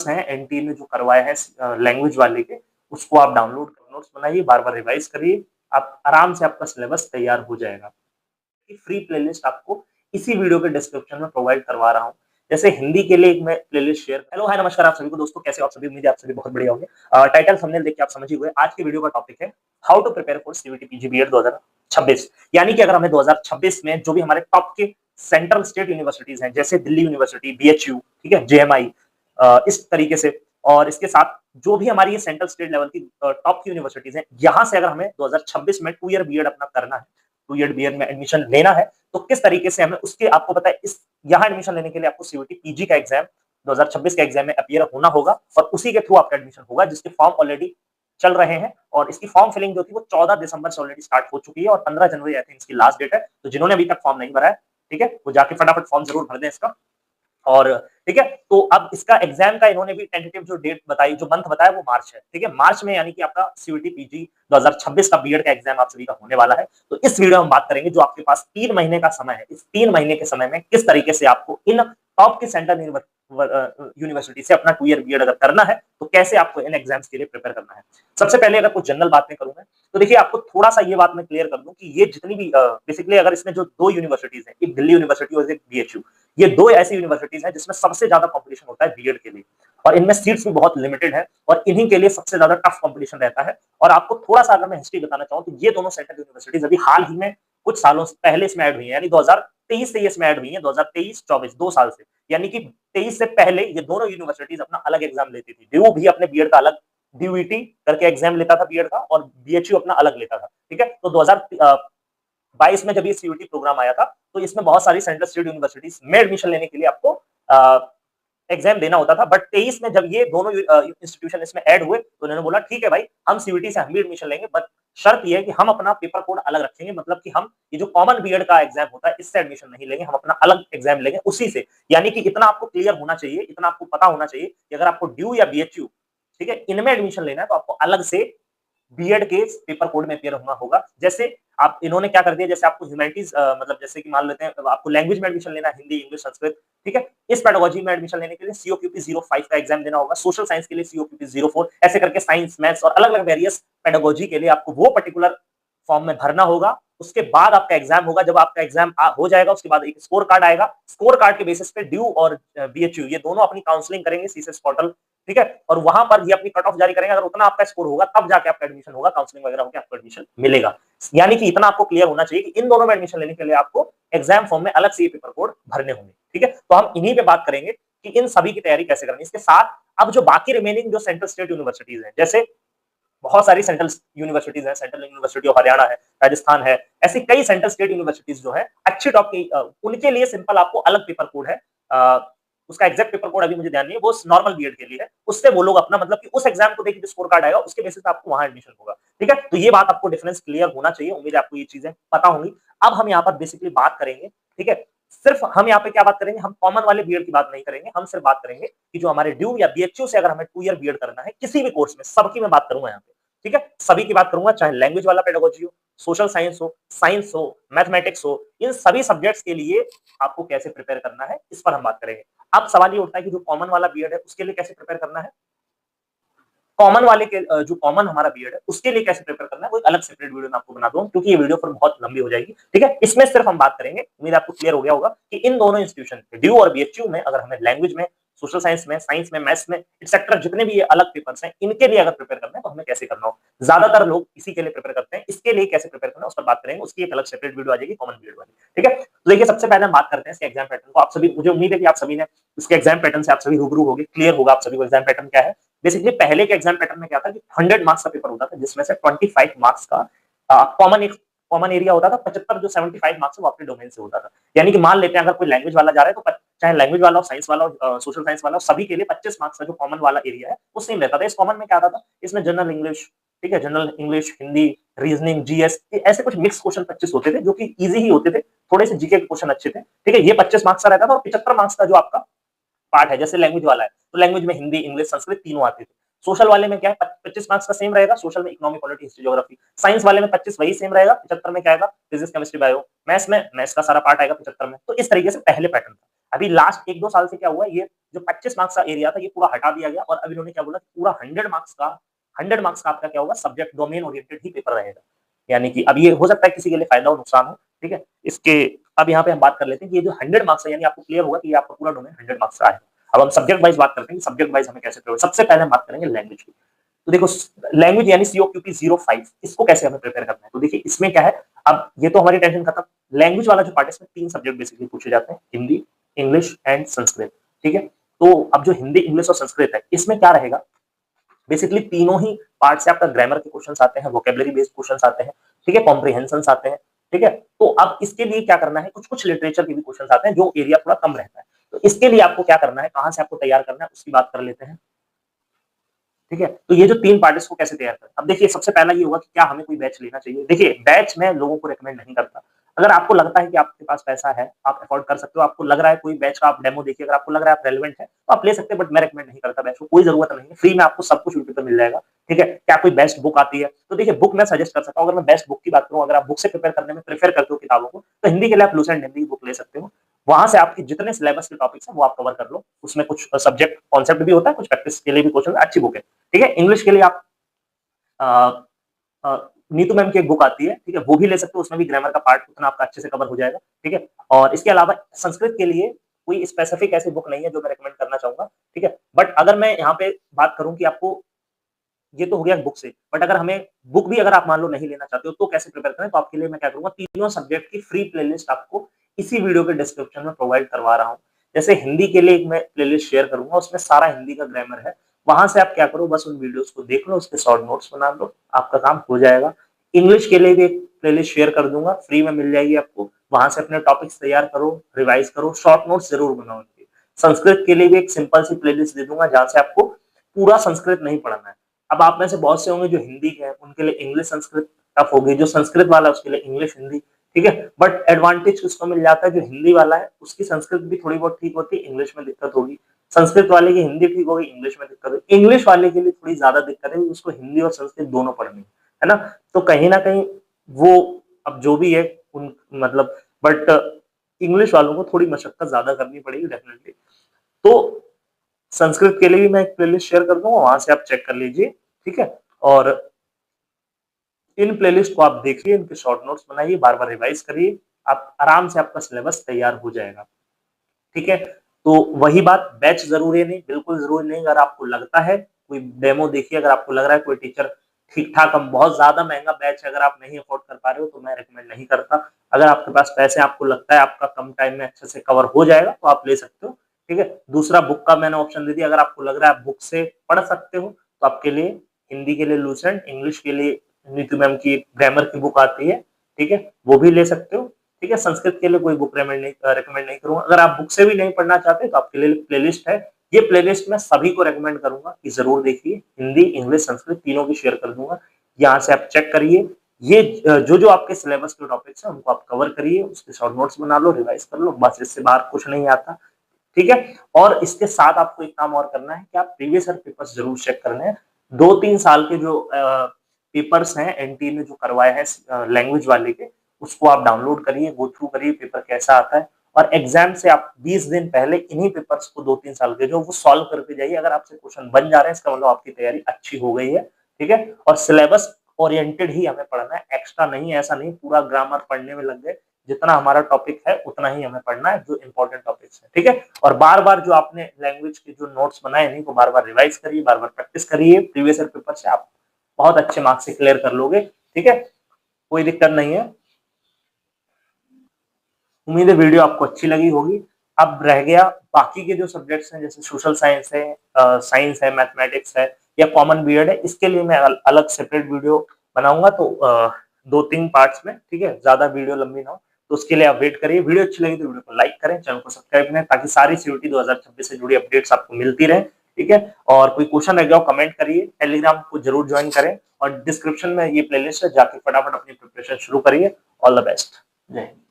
हैं एनटीए ने जो करवाए हैं लैंग्वेज वाले के, उसको आप डाउनलोड कर नोट्स बनाइए, बार-बार रिवाइज करिए, आप आराम से आपका सिलेबस तैयार हो जाएगा। फ्री प्लेलिस्ट आपको इसी वीडियो के डिस्क्रिप्शन में प्रोवाइड करवा रहा हूँ। जैसे हिंदी के लिए एक मैं प्लेलिस्ट शेयर हेलो हाय नमस्कार आप सभी को दोस्तों, कैसे हो आप सभी? उम्मीद है आप सभी बहुत बढ़िया होंगे। टाइटल थंबनेल देख के आप समझ ही गए। आज की वीडियो का टॉपिक है how to prepare for CUET PG BEd 2026। यानी कि अगर हमें 2026 में जो भी हमारे टॉप के सेंट्रल स्टेट यूनिवर्सिटीज हैं, जैसे दिल्ली यूनिवर्सिटी, बीएचयू, ठीक है, जेएमआई, इस तरीके से, और इसके साथ जो भी हमारी ये सेंट्रल स्टेट लेवल की टॉप की यूनिवर्सिटीज हैं, यहाँ से अगर हमें 2026 में 2 ईयर बीएड अपना करना है, 2 ईयर बीएड में एडमिशन लेना है, तो किस तरीके से हमें उसके, आपको पता है, इस यहाँ एडमिशन लेने के लिए आपको सीयूईटी पीजी का एग्जाम 2026 के एग्जाम में अपीयर होना होगा और उसी के थ्रू आपका एडमिशन होगा, जिसके फॉर्म ऑलरेडी चल रहे हैं। और इसकी फॉर्म फिलिंग जो थी वो 14 दिसंबर से ऑलरेडी स्टार्ट हो चुकी है और 15 जनवरी आई थिंक इसकी लास्ट डेट है। तो जिन्होंने अभी तक फॉर्म नहीं भरा है, ठीक है, वो जाके फटाफट फॉर्म जरूर भर दें इसका। और ठीक है, तो अब इसका एग्जाम का इन्होंने भी टेंटेटिव जो डेट बताई, जो मंथ बताया, वो मार्च है। ठीक है, मार्च में यानी कि आपका सीयूईटी पीजी 2026 का बीएड का एग्जाम आप सभी का होने वाला है। तो इस वीडियो में हम बात करेंगे, जो आपके पास 3 महीने का समय है, इस 3 महीने के समय में किस तरीके से आपको इन टॉप की सेंट्रल यूनिवर्सिटी से अपना 2 ईयर बीएड अगर करना है, तो कैसे आपको इन एग्जाम्स के लिए प्रिपेयर करना है। सबसे पहले अगर कुछ जनरल बातें करूं मैं, तो देखिए आपको थोड़ा सा ये बात मैं क्लियर कर दूं कि ये जितनी भी बेसिकली अगर इसमें जो 2 यूनिवर्सिटीज हैं, एक दिल्ली यूनिवर्सिटी और एक बीएचयू, ये 2 ऐसी यूनिवर्सिटीज हैं जिसमें सबसे ज्यादा कंपटीशन होता है बीएड के लिए, और इनमें सीट्स भी बहुत लिमिटेड है और इन्हीं के लिए सबसे ज्यादा टफ कंपटीशन रहता है। और आपको थोड़ा सा अगर मैं हिस्ट्री बताना चाहूं, तो ये दोनों सेंट्रल यूनिवर्सिटीज अभी हाल ही में कुछ सालों से पहले इसमें ऐड हुई है, यानी 2023 से ये इसमें ऐड हुई है, 2023-24 2 साल से। यानी कि 23 से पहले ये दोनों यूनिवर्सिटीज अपना अलग एग्जाम लेती थी। ड्यू भी अपने बीएड का अलग डीयूईटी करके एग्जाम लेता था बीएड का, और बीएचयू अपना अलग लेता था। ठीक है, तो 2022 में जब ये सीयूईटी प्रोग्राम आया था, तो इसमें बहुत सारी सेंट्रल स्टेट यूनिवर्सिटीज में एडमिशन लेने के लिए आपको एग्जाम देना होता था। बट 23 में जब ये दोनों इंस्टीट्यूशन इसमें ऐड हुए, तो उन्होंने बोला ठीक है भाई, हम सीयूईटी से हम भी एडमिशन लेंगे, बट शर्त ये है कि हम अपना पेपर कोड अलग रखेंगे, मतलब कि हम ये जो कॉमन बीएड का एग्जाम होता है, इससे एडमिशन नहीं लेंगे, हम अपना अलग एग्जाम लेंगे उसी से। यानी कि इतना आपको क्लियर होना चाहिए, इतना आपको पता होना चाहिए कि अगर आपको ड्यू या बीएचयू, ठीक है, इनमें एडमिशन लेना है, तो आपको अलग से बीएड के पेपर कोड में अपीयर होना होगा। जैसे आप, इन्होंने क्या कर दिया, जैसे आपको ह्यूमैनिटीज मतलब जैसे कि मान लेते हैं आपको लैंग्वेज में एडमिशन लेना है, हिंदी, इंग्लिश, संस्कृत, ठीक है, इस पेडागोजी में एडमिशन लेने के लिए सीओक्यूपी 05 का एग्जाम देना होगा। सोशल साइंस के लिए सीओक्यूपी 04, ऐसे करके साइंस, मैथ्स और अलग अलग वेरियस पेडागोजी के लिए आपको वो पर्टिकुलर फॉर्म में भरना होगा। उसके बाद आपका एग्जाम होगा। जब आपका एग्जाम हो जाएगा, उसके बाद एक स्कोर कार्ड आएगा। स्कोर कार्ड के बेसिस पे ड्यू और बीएचयू ये दोनों अपनी काउंसलिंग करेंगे सीएसएस पोर्टल, ठीक है, और वहां पर ये अपनी कट ऑफ जारी करेंगे। अगर उतना आपका स्कोर होगा, तब जाके आपका एडमिशन होगा, काउंसलिंग वगैरह होकर आपको एडमिशन मिलेगा। यानी कि इतना आपको क्लियर होना चाहिए कि इन दोनों में एडमिशन लेने के लिए आपको एग्जाम फॉर्म में अलग से ये पेपर कोड भरने होंगे। ठीक है, तो हम इन्हीं पे बात करेंगे कि इन सभी की तैयारी कैसे करनी है। इसके साथ अब जो बाकी रिमेनिंग जो सेंट्रल स्टेट यूनिवर्सिटीज हैं, जैसे बहुत सारी सेंट्रल यूनिवर्सिटीज हैं, सेंट्रल यूनिवर्सिटी ऑफ हरियाणा है, राजस्थान है, ऐसी कई सेंट्रल स्टेट यूनिवर्सिटीज जो है अच्छी टॉप की, उनके लिए सिंपल आपको अलग पेपर कोड है। उसका एग्जैक्ट पेपर कोड अभी मुझे ध्यान नहीं है, वो नॉर्मल बीएड के लिए है। उससे वो लोग अपना, मतलब कि उस एग्जाम को देखिए, जो स्कोर कार्ड आएगा उसके बेसिस पे आपको वहां एडमिशन होगा। ठीक है, तो ये बात आपको डिफरेंस क्लियर होना चाहिए। उम्मीद है आपको ये चीजें पता होंगी। अब हम यहाँ पर बेसिकली बात करेंगे, ठीक है, सिर्फ हम यहाँ पे क्या बात करेंगे, हम कॉमन वाले बीएड की बात नहीं करेंगे, हम सिर्फ बात करेंगे कि जो हमारे ड्यू या बीएचयू से अगर हमें 2 ईयर बीएड करना है किसी भी कोर्स में, सबकी मैं बात करूंगा यहाँ पे। ठीक है, सभी की बात करूंगा, चाहे लैंग्वेज वाला पेडागोजी हो, सोशल साइंस हो, साइंस हो, मैथमेटिक्स हो, इन सभी सब्जेक्ट्स के लिए आपको कैसे प्रिपेयर करना है, इस पर हम बात करेंगे। अब सवाल ये उठता है कि जो कॉमन वाला बीएड है उसके लिए कैसे प्रिपेयर करना है। कॉमन वाले के जो कॉमन हमारा बीएड है उसके लिए कैसे प्रिपेयर करना है, वो एक अलग सेपरेट वीडियो मैं आपको बना दूं, क्योंकि ये वीडियो फिर बहुत लंबी हो जाएगी। ठीक है, इसमें सिर्फ हम बात करेंगे, उम्मीद आपको क्लियर हो गया होगा कि इन दोनों इंस्टीट्यूशन ड्यू और बीएचयू में अगर हमें लैंग्वेज में, सोशल साइंस में, साइंस में, मैथ्स में, एक्सेट्रा जितने भी ये अलग पेपर्स हैं, इनके लिए अगर प्रिपेयर करना है तो हमें कैसे करना हो। ज्यादातर लोग इसी के लिए प्रिपेयर करते हैं, इसके लिए कैसे प्रिपेयर करना है उस पर बात करेंगे। उसकी एक अलग सेपरेट वीडियो आ जाएगी कॉमन बीएड वाली। ठीक है, तो देखिए सबसे पहले हम बात करते हैं इसके एग्जाम पैटर्न को। आप सभी, मुझे उम्मीद है कि आप सभी ने इसके एग्जाम पैटर्न से आप सभी रूबरू होंगे, क्लियर होगा आप सभी को एग्जाम पैटर्न क्या है। बेसिकली पहले के एग्जाम पैटर्न में क्या था कि 100 मार्क्स का पेपर होता था, जिसमें से 25 मार्क्स का कॉमन एरिया होता था, 75 जो 75 मार्क्स है वो अपने डोमेन से होता था। यानी कि मान लेते हैं अगर कोई लैंग्वेज वाला जा रहा है, तो चाहे लैंग्वेज वाला हो, साइंस वाला हो, सोशल साइंस वाला हो, सभी के लिए 25 मार्क्स का जो कॉमन वाला एरिया है वो सेम रहता था। इस कॉमन में क्या आता था, इसमें जनरल इंग्लिश, ठीक है, general English, Hindi, reasoning, GS, ऐसे कुछ मिक्स क्वेश्चन 25 होते थे, जो कि इजी ही होते थे, थोड़े से जीके के क्वेश्चन अच्छे थे। ठीक है, ये 25 मार्क्स का रहता था। और 75 मार्क्स का जो आपका पार्ट है, जैसे लैंग्वेज वाला है, तो लैंग्वेज में हिंदी, इंग्लिश, संस्कृत तीनों आते थे। सोशल वाले में क्या है, 25 मार्क्स का सेम रहेगा, सोशल में economy, polity, history, geography. Science वाले में 25 वही सेम रहेगा, 75 में क्या आएगा, फिजिक्स, केमिस्ट्री, बायो। मैथ्स में मैथ्स का सारा पार्ट आएगा 75 में। तो इस तरीके से पहले पैटर्न था। अभी लास्ट 1-2 साल से क्या हुआ, ये जो 25 मार्क्स का एरिया था ये पूरा हटा दिया गया और अब इन्होंने क्या बोला पूरा 100 मार्क्स का आपका क्या होगा, सब्जेक्ट डोमेन ओरिएंटेड ही पेपर रहेगा। यानी कि अब ये हो सकता है किसी के लिए फायदा हो नुकसान हो, ठीक है। इसके अब यहाँ पे हम बात कर लेते हैं कि ये जो 100 मार्क्स है, यानी आपको क्लियर होगा कि ये आपका पूरा डोमेन 100 मार्क्स का है। अब हम सब्जेक्ट वाइज बात करते हैं, सब्जेक्ट वाइज हमें कैसे प्रिपेयर। सबसे पहले हम बात करेंगे लैंग्वेज की। तो देखो लैंग्वेज यानी COQP 05 इसको कैसे हमें प्रिपेयर करना है। तो देखिए इसमें क्या है, अब ये तो हमारी टेंशन खत्म। लैंग्वेज वाला जो पार्ट है इसमें 3 सब्जेक्ट बेसिकली पूछे जाते हैं, हिंदी, इंग्लिश एंड संस्कृत, ठीक है। तो अब जो हिंदी, इंग्लिश और संस्कृत है इसमें क्या रहेगा, बेसिकली तीनों ही पार्ट से आपका ग्रामर के क्वेश्चंस आते हैं, वोकेबलरी बेस्ड क्वेश्चंस आते हैं, ठीक है, कॉम्प्रिहेंशंस आते हैं, ठीक है। तो अब इसके लिए क्या करना है, कुछ कुछ लिटरेचर के भी क्वेश्चंस आते हैं जो एरिया थोड़ा कम रहता है। तो इसके लिए आपको क्या करना है, कहां से आपको तैयार करना है उसकी बात कर लेते हैं, ठीक है। तो ये जो 3 पार्ट इसको कैसे तैयार करें। अब देखिए सबसे पहला ये होगा कि क्या हमें कोई बैच लेना चाहिए। देखिए बैच मैं लोगों को रेकमेंड नहीं करता। अगर आपको लगता है कि आपके पास पैसा है, आप अफोर्ड कर सकते हो, आपको लग रहा है कोई बैच का आप डेमो देखिए, अगर आपको लग रहा है आप रेलेवेंट है तो आप ले सकते हैं, बट मैं रेकमेंड नहीं करता बैच को, कोई जरूरत नहीं है, फ्री में आपको सब कुछ यूट्यूब पे मिल जाएगा, ठीक है। क्या कोई बेस्ट बुक आती है, तो देखिए बुक मैं सजेस्ट कर सकता हूँ। अगर मैं बेस्ट बुक की बात करूँ, अगर आप बुक से प्रिपेयर करने में प्रेफर करते हो किताबों को, तो हिंदी के लिए आप लूसेंट हिंदी की बुक ले सकते हो। वहां से आपके जितने सिलेबस के टॉपिक्स हैं वो आप कवर कर लो, उसमें कुछ सब्जेक्ट कॉन्सेप्ट भी होता है, कुछ प्रैक्टिस के लिए भी क्वेश्चन, अच्छी बुक है, ठीक है। इंग्लिश के लिए आप नीतू मैम की एक बुक आती है, ठीक है, वो भी ले सकते हो, उसमें भी ग्रामर का पार्ट उतना आपका अच्छे से कवर हो जाएगा, ठीक है। और इसके अलावा संस्कृत के लिए कोई स्पेसिफिक ऐसी बुक नहीं है जो मैं रेकमेंड करना चाहूंगा, ठीक है। बट अगर मैं यहाँ पे बात करूं कि आपको, ये तो हो गया बुक से, बट अगर हमें बुक भी अगर आप मान लो नहीं लेना चाहते हो तो कैसे प्रिपेयर करें, तो आपके लिए मैं क्या करूंगा, तीनों सब्जेक्ट की फ्री प्लेलिस्ट आपको इसी वीडियो के डिस्क्रिप्शन में प्रोवाइड करवा रहा हूँ। जैसे हिंदी के लिए मैं प्लेलिस्ट शेयर करूंगा, उसमें सारा हिंदी का ग्रामर है, वहां से आप क्या करो, बस उन वीडियोस को देख लो, उसके शॉर्ट नोट्स बना लो, आपका काम हो जाएगा। इंग्लिश के लिए भी एक प्लेलिस्ट शेयर कर दूंगा, फ्री में मिल जाएगी आपको, वहां से अपने टॉपिक्स तैयार करो, रिवाइज करो, शॉर्ट नोट्स जरूर बनाओ। संस्कृत के लिए भी एक सिंपल सी प्लेलिस्ट दे दूंगा जहां से आपको पूरा संस्कृत नहीं पढ़ना है। अब आप में से बहुत से होंगे जो हिंदी के हैं, उनके लिए इंग्लिश संस्कृत टफ होगी, जो संस्कृत वाला है उसके लिए इंग्लिश हिंदी, ठीक है। बट एडवांटेज किसको मिल जाता है, जो हिंदी वाला है उसकी संस्कृत भी थोड़ी बहुत ठीक होती है, इंग्लिश में दिक्कत होगी, संस्कृत वाले की हिंदी ठीक होगी, इंग्लिश में दिक्कत होगी, इंग्लिश वाले के लिए थोड़ी ज्यादा दिक्कत है, उसको हिंदी और संस्कृत दोनों पढ़नी है ना। तो कहीं ना कहीं वो, अब जो भी है उन मतलब, बट इंग्लिश वालों को थोड़ी मशक्कत ज्यादा करनी पड़ेगी डेफिनेटली। तो संस्कृत के लिए भी मैं एक प्लेलिस्ट शेयर कर दूंगा, वहां से आप चेक कर लीजिए, ठीक है। और इन प्लेलिस्ट को आप देखिए, इनके शॉर्ट नोट्स बनाइए, बार बार रिवाइज करिए, आप आराम से आपका सिलेबस तैयार हो जाएगा, ठीक है। तो वही बात, बैच जरूरी नहीं, बिल्कुल जरूरी नहीं। अगर आपको लगता है कोई डेमो देखिए, अगर आपको लग रहा है कोई टीचर ठीक ठाक, हम बहुत ज्यादा महंगा बैच अगर आप नहीं अफोर्ड कर पा रहे हो तो मैं रिकमेंड नहीं करता। अगर आपके पास पैसे, आपको लगता है आपका कम टाइम में अच्छे से कवर हो जाएगा तो आप ले सकते हो, ठीक है। दूसरा बुक का मैंने ऑप्शन दे दिया, अगर आपको लग रहा है बुक से पढ़ सकते हो तो आपके लिए हिंदी के लिए लूसेंट, इंग्लिश के लिए नीतू मैम की ग्रामर की बुक आती है, ठीक है, वो भी ले सकते हो, ठीक है। संस्कृत के लिए कोई बुक रेकमेंड नहीं करूंगा। अगर आप बुक से भी नहीं पढ़ना चाहते तो आपके लिए प्लेलिस्ट है, ये प्लेलिस्ट मैं सभी को रेकमेंड करूंगा कि जरूर देखिए, हिंदी, इंग्लिश, संस्कृत तीनों की शेयर कर दूंगा, यहाँ से आप चेक करिए। ये जो जो आपके सिलेबस के टॉपिक्स हैं उनको आप कवर करिए, उसके शॉर्ट नोट्स बना लो, रिवाइज कर लो, बस इससे बाहर कुछ नहीं आता, ठीक है। और इसके साथ आपको एक काम और करना है कि आप प्रीवियस ईयर पेपर्स जरूर चेक करने हैं। 2-3 साल के जो पेपर्स हैं एनटीए ने जो करवाए हैं लैंग्वेज वाले के, उसको आप डाउनलोड करिए, गो थ्रू करिए, पेपर कैसा आता है, और एग्जाम से आप 20 दिन पहले इन्हीं पेपर्स को 2-3 साल के जो वो सॉल्व करके जाइए। अगर आपसे क्वेश्चन बन जा रहे हैं इसका मतलब आपकी तैयारी अच्छी हो गई है, ठीक है। और सिलेबस ओरिएंटेड ही हमें पढ़ना है, एक्स्ट्रा नहीं, ऐसा नहीं पूरा ग्रामर पढ़ने में लग गए, जितना हमारा टॉपिक है उतना ही हमें पढ़ना है, जो इंपॉर्टेंट टॉपिक्स है, ठीक है। और बार बार जो आपने लैंग्वेज के जो नोट्स बनाए नहीं को बार बार रिवाइज करिए, बार बार प्रैक्टिस करिए, प्रीवियस ईयर पेपर से आप बहुत अच्छे मार्क्स से क्लियर कर लोगे, ठीक है, कोई दिक्कत नहीं है। उम्मीद है वीडियो आपको अच्छी लगी होगी। अब रह गया बाकी के जो सब्जेक्ट्स हैं, जैसे सोशल साइंस है, साइंस है, मैथमेटिक्स है, या कॉमन बीएड है, इसके लिए मैं अलग सेपरेट वीडियो बनाऊंगा, तो 2-3 पार्ट्स में, ठीक है, ज्यादा वीडियो लंबी ना हो, तो उसके लिए आप वेट करिए। वीडियो अच्छी लगी तो वीडियो को लाइक करें, चैनल को सब्सक्राइब करें, ताकि सारी सीयूटी 2026 से जुड़ी अपडेट्स आपको मिलती रहे, ठीक है। और कोई क्वेश्चन रह गया हो कमेंट करिए, टेलीग्राम को जरूर ज्वाइन करें, और डिस्क्रिप्शन में ये प्लेलिस्ट है, जाके फटाफट अपनी प्रिपरेशन शुरू करिए। ऑल द बेस्ट, जय हिंद।